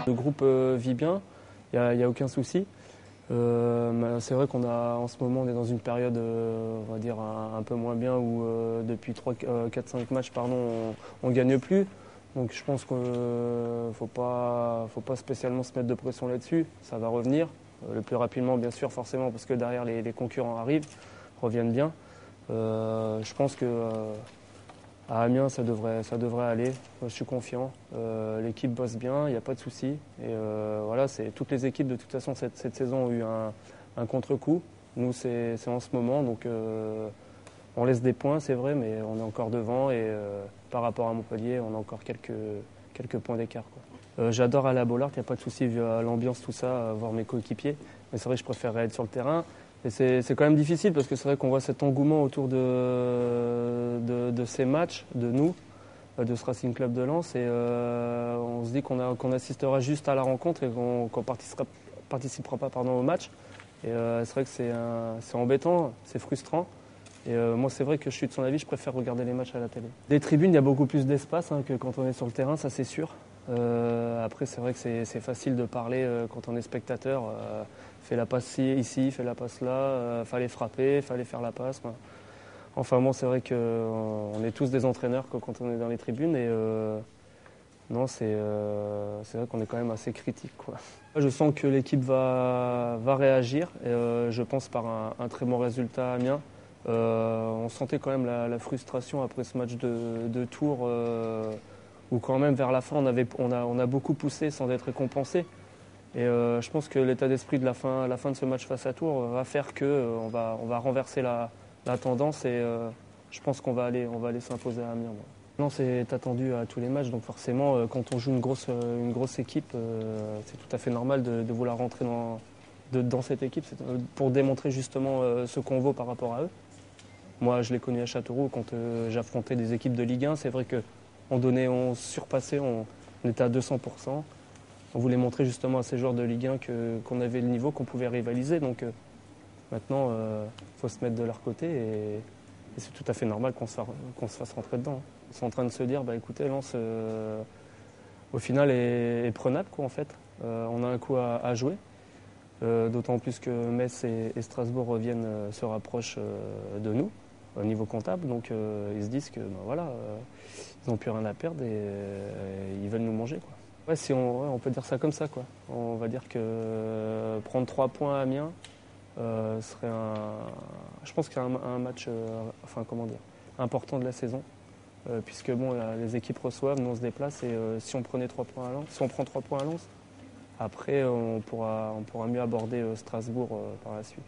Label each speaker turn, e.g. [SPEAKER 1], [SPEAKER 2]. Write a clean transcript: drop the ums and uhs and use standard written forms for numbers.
[SPEAKER 1] Le groupe vit bien, il n'y a aucun souci. C'est vrai en ce moment on est dans une période on va dire un peu moins bien où depuis 4-5 matchs on gagne plus. Donc je pense qu'il ne faut pas spécialement se mettre de pression là-dessus. Ça va revenir le plus rapidement bien sûr forcément parce que derrière les concurrents reviennent bien. Je pense que à Amiens ça devrait aller. Moi, je suis confiant. L'équipe bosse bien, il n'y a pas de souci. Et voilà, toutes les équipes de toute façon cette saison ont eu un contre-coup. Nous c'est en ce moment donc on laisse des points c'est vrai mais on est encore devant et par rapport à Montpellier on a encore quelques points d'écart. J'adore aller à Bollaert, il n'y a pas de souci vu l'ambiance tout ça, voir mes coéquipiers. Mais c'est vrai que je préférerais être sur le terrain. Et c'est quand même difficile parce que c'est vrai qu'on voit cet engouement autour de ces matchs, de nous, de ce Racing Club de Lens. Et on se dit qu'on assistera juste à la rencontre et qu'on participera pas au match. Et c'est vrai que c'est embêtant, c'est frustrant. Et moi, c'est vrai que je suis de son avis, je préfère regarder les matchs à la télé. Des tribunes, il y a beaucoup plus d'espace que quand on est sur le terrain, ça c'est sûr. Après, c'est vrai que c'est facile de parler quand on est spectateur. Fais la passe ici, fais la passe là, fallait frapper, fallait faire la passe. Enfin bon, c'est vrai qu'on est tous des entraîneurs quand on est dans les tribunes et non, c'est vrai qu'on est quand même assez critique. Je sens que l'équipe va réagir et je pense par un très bon résultat à Amiens. On sentait quand même la frustration après ce match de Tours où quand même vers la fin on a beaucoup poussé sans être récompensé. Et je pense que l'état d'esprit de la fin de ce match face à Tours va faire qu'on va renverser la tendance et je pense qu'on va aller s'imposer à Amiens. Non, c'est attendu à tous les matchs, donc forcément quand on joue une grosse équipe, c'est tout à fait normal de vouloir rentrer dans cette équipe pour démontrer justement ce qu'on vaut par rapport à eux. Moi, je l'ai connu à Châteauroux quand j'affrontais des équipes de Ligue 1. C'est vrai qu'on surpassait, on était à 200%. On voulait montrer justement à ces joueurs de Ligue 1 qu'on avait le niveau, qu'on pouvait rivaliser. Donc maintenant, il faut se mettre de leur côté et c'est tout à fait normal qu'on se fasse rentrer dedans. Ils sont en train de se dire, écoutez, Lens, au final, est prenable en fait. On a un coup à jouer. D'autant plus que Metz et Strasbourg se rapprochent de nous au niveau comptable. Donc ils se disent que ils n'ont plus rien à perdre et ils veulent nous manger. Ouais, on peut dire ça comme ça. On va dire que prendre 3 points à Amiens serait je pense qu'il y a un match important de la saison. Puisque les équipes reçoivent, nous on se déplace et si on prend 3 points à Lens, après on pourra mieux aborder Strasbourg par la suite.